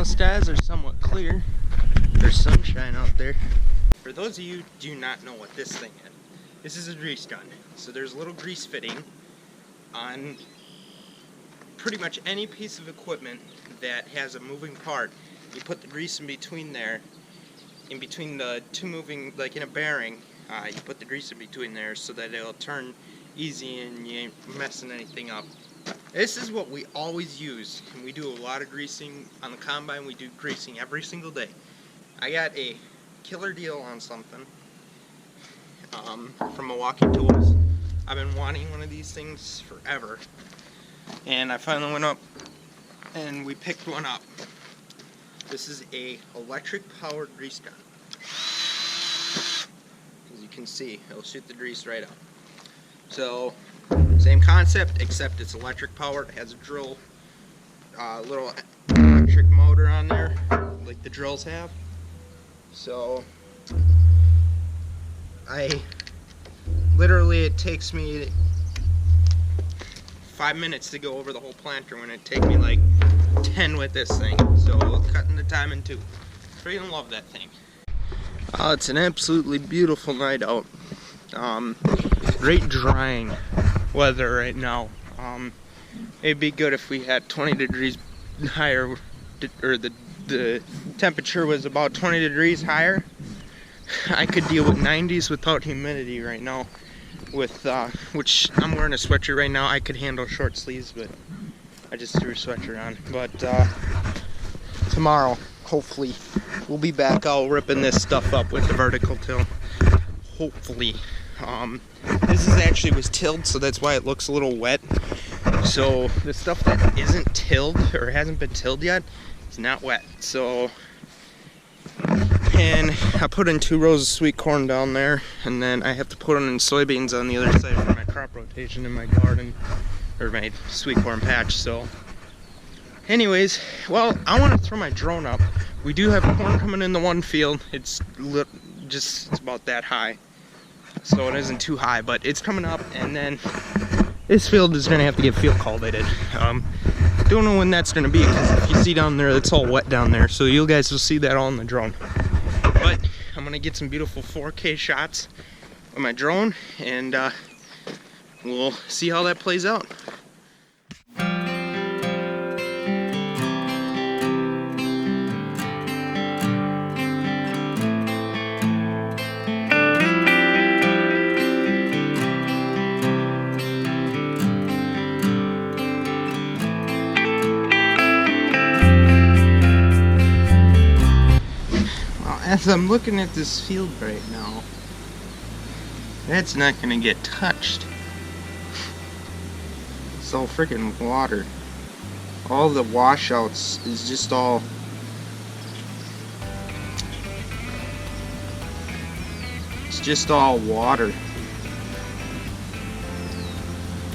skies are somewhat clear. There's sunshine out there. For those of you who do not know what this thing is, this is a grease gun. So there's a little grease fitting on pretty much any piece of equipment that has a moving part. You put the grease in between there, in between the two moving, like in a bearing, you put the grease in between there so that it'll turn easy and you ain't messing anything up. This is what we always use, and we do a lot of greasing on the combine. We do greasing every single day. I got a killer deal on something from Milwaukee Tools. I've been wanting one of these things forever, and I finally went up and we picked one up. This is a electric powered grease gun. As you can see, it'll shoot the grease right out. So same concept, except it's electric powered. It has a drill, little electric motor on there, like the drills have. So literally it takes me 5 minutes to go over the whole planter when it takes me like 10 with this thing. So cutting the time in two. Freaking love that thing. It's an absolutely beautiful night out. Great drying weather right now. It'd be good if we had 20 degrees higher, or the temperature was about 20 degrees higher. I could deal with 90s without humidity right now. With which I'm wearing a sweatshirt right now. I could handle short sleeves, but I just threw a sweatshirt on. But tomorrow, hopefully, we'll be back out ripping this stuff up with the vertical till. Hopefully. This actually was tilled, so that's why it looks a little wet. So the stuff that isn't tilled or hasn't been tilled yet is not wet. So, and I put in 2 rows of sweet corn down there, and then I have to put in soybeans on the other side for my crop rotation in my garden, or my sweet corn patch. So anyways, well, I want to throw my drone up. We do have corn coming in the one field. It's about that high, so it isn't too high, but it's coming up. And then this field is going to have to get field cultivated. Don't know when that's going to be, because if you see down there, it's all wet down there, so you guys will see that all in the drone. But I'm going to get some beautiful 4K shots with my drone, and we'll see how that plays out. As I'm looking at this field right now, that's not going to get touched. It's all freaking water. All the washouts is just all... It's just all water.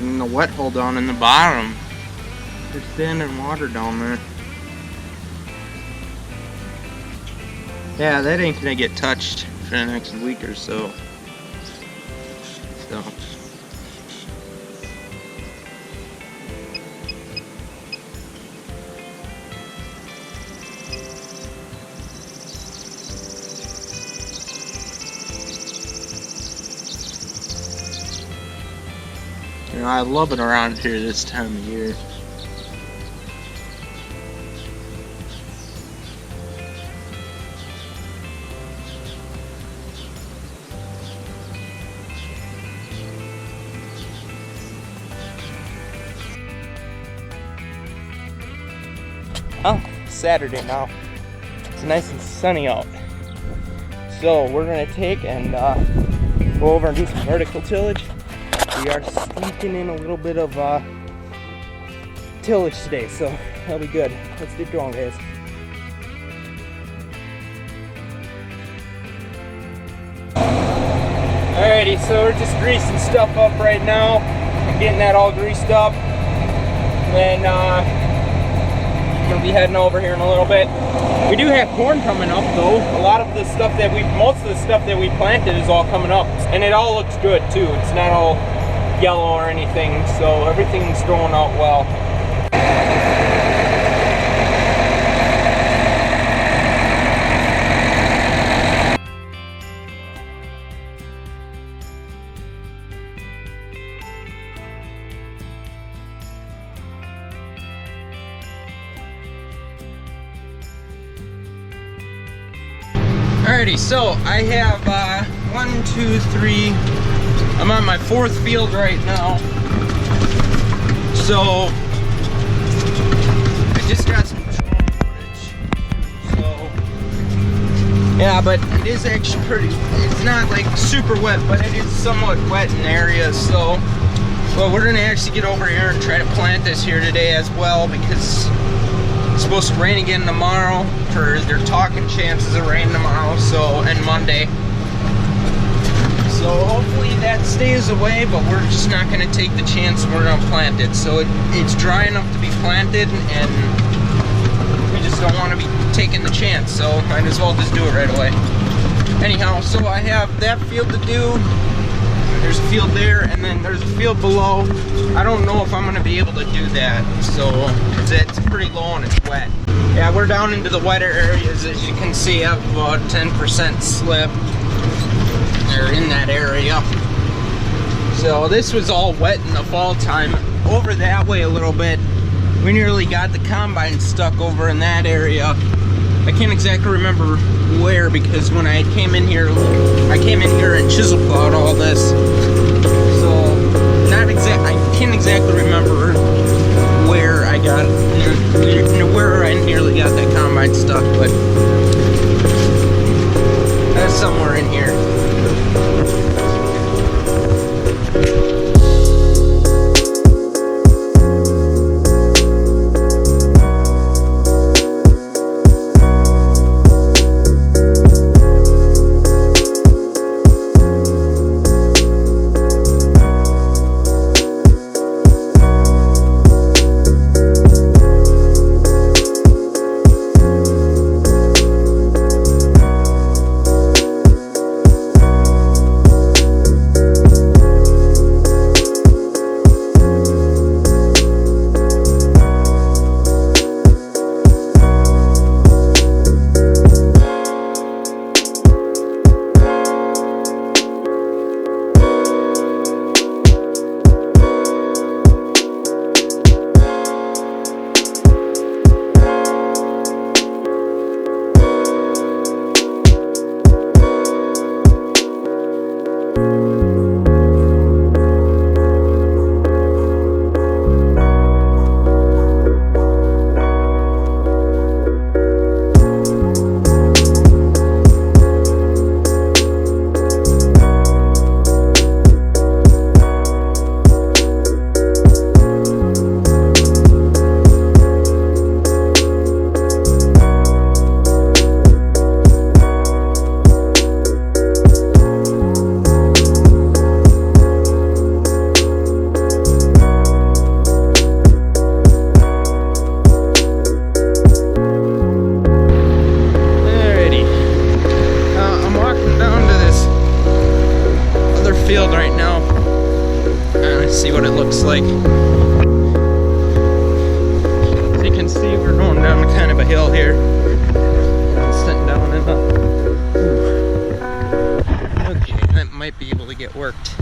And the wet hole down in the bottom, there's standing water down there. Yeah, that ain't gonna get touched for the next week or so. You know, I love it around here this time of year. Oh, Saturday now. It's nice and sunny out. So we're gonna take and go over and do some vertical tillage. We are sneaking in a little bit of tillage today, so that'll be good. Let's get going, guys. Alrighty, so we're just greasing stuff up right now. I'm getting that all greased up. And then gonna be heading over here in a little bit. We do have corn coming up though. Most of the stuff that we planted is all coming up, and it all looks good too. It's not all yellow or anything, so everything's growing out well. Alrighty, so I have 1, 2, 3. I'm on my 4th field right now. So I just got some drone footage. So yeah, but it is actually pretty. It's not like super wet, but it is somewhat wet in areas. So well, we're gonna actually get over here and try to plant this here today as well, because it's supposed to rain again tomorrow. They're talking chances of rain tomorrow, so, and Monday. So hopefully that stays away, but we're just not going to take the chance and we're going to plant it. So it's dry enough to be planted, and we just don't want to be taking the chance, so might as well just do it right away. Anyhow, so I have that field to do. There's a field there, and then there's a field below. I don't know if I'm going to be able to do that, so, because it's pretty low and it's wet. Yeah, we're down into the wetter areas. As you can see, I have about 10% slip. They're in that area. So this was all wet in the fall time. Over that way a little bit, we nearly got the combine stuck over in that area. I can't exactly remember where, because when I came in here and chisel plowed all this. So I can't exactly remember where I got where I nearly got that combine stuck, but that's somewhere in here. Right now, let's see what it looks like. As you can see, we're going down kind of a hill here. I'm sitting down in the. Okay, that might be able to get worked.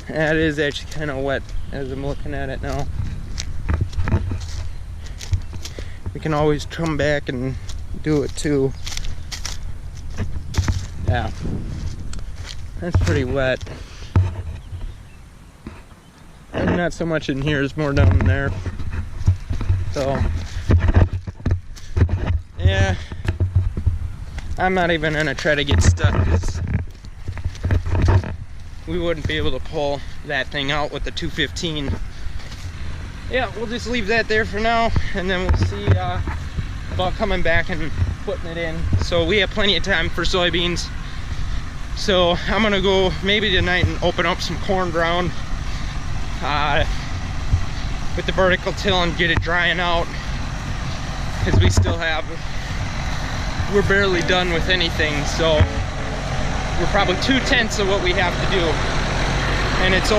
That is actually kind of wet as I'm looking at it now. We can always come back and do it too. Yeah, that's pretty wet. And not so much in here, it's more down there. So, yeah, I'm not even gonna try to get stuck, because we wouldn't be able to pull that thing out with the 215. Yeah, we'll just leave that there for now, and then we'll see about coming back and putting it in. So we have plenty of time for soybeans. So I'm gonna go maybe tonight and open up some corn ground with the vertical till and get it drying out, because we're barely done with anything. So we're probably 2/10 of what we have to do, and it's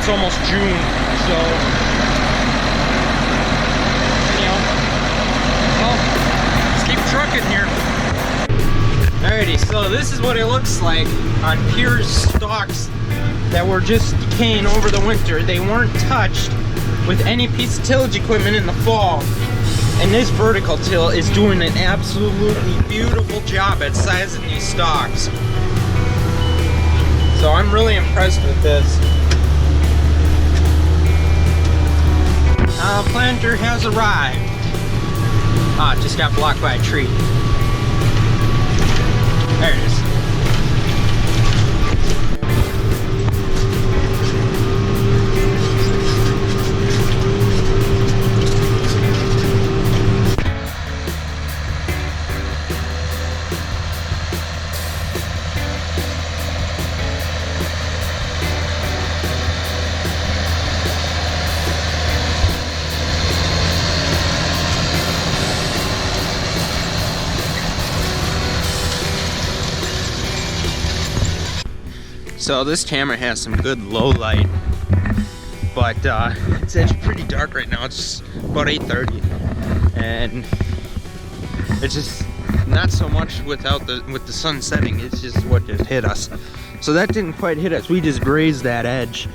almost June. So anyhow, well, let's keep trucking here. Alrighty, so So this is what it looks like on pure stalks that were just decaying over the winter. They weren't touched with any piece of tillage equipment in the fall. And this vertical till is doing an absolutely beautiful job at sizing these stalks. So I'm really impressed with this. Planter has arrived. Ah, it just got blocked by a tree. There it is. So this camera has some good low light, but it's actually pretty dark right now. It's about 8:30, and it's just not so much with the sun setting. It's just what just hit us. So that didn't quite hit us. We just grazed that edge,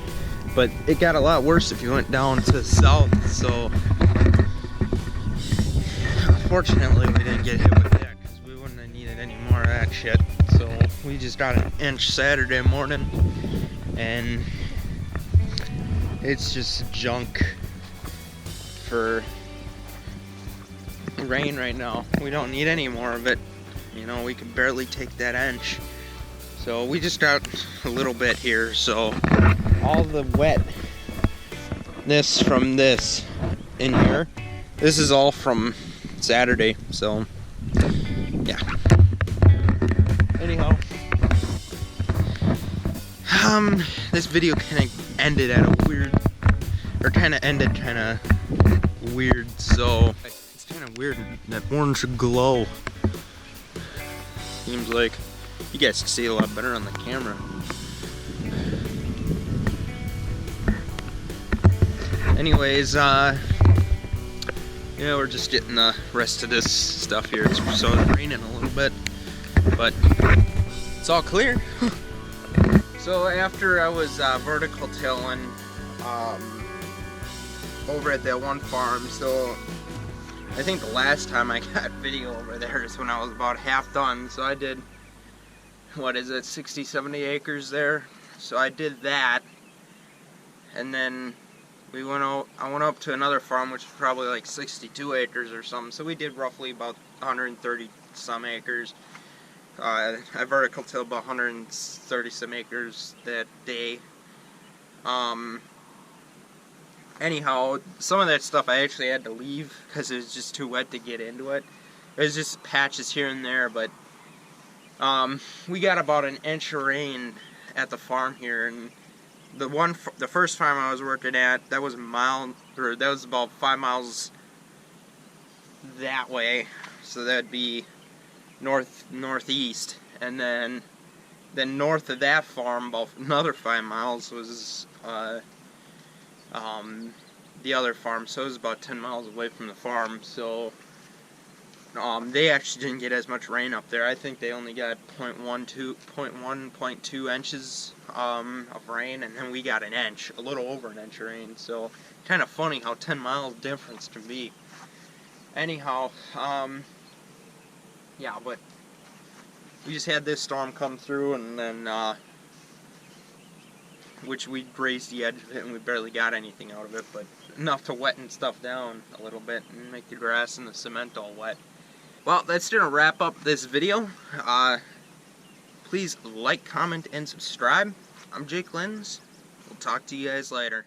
but it got a lot worse if you went down to the south. So unfortunately, we didn't get hit with that because we wouldn't have needed any more of that shit. So we just got an inch Saturday morning, and it's just junk for rain right now. We don't need any more of it. You know, we can barely take that inch. So we just got a little bit here. So all the wetness from this in here, this is all from Saturday. So yeah. Anyhow, this video kind of ended at a weird, or kind of ended kind of weird. So it's kind of weird, that orange glow. Seems like you guys can see a lot better on the camera. Anyways, yeah, we're just getting the rest of this stuff here. It's raining a little bit, but it's all clear. So after I was vertical tilling over at that one farm, so I think the last time I got video over there is when I was about half done. So I did, what is it, 60, 70 acres there. So I did that, and then I went up to another farm, which is probably like 62 acres or something. So we did roughly about 130 some acres. I vertical tilled about 130 some acres that day. Anyhow, some of that stuff I actually had to leave because it was just too wet to get into it. There's just patches here and there, but we got about an inch of rain at the farm here, and the first farm I was working at, that was about 5 miles that way, so that'd be northeast, and then north of that farm, about another 5 miles, was the other farm. So it was about 10 miles away from the farm. So they actually didn't get as much rain up there. I think they only got 0.2 inches of rain, and then we got an inch, a little over an inch of rain. So kind of funny how 10 miles difference can be. Anyhow, yeah, but we just had this storm come through, and then which we grazed the edge of it, and we barely got anything out of it, but enough to wetten stuff down a little bit and make the grass and the cement all wet. Well, that's gonna wrap up this video. Please like, comment, and subscribe. I'm Jake Lenz. We'll talk to you guys later.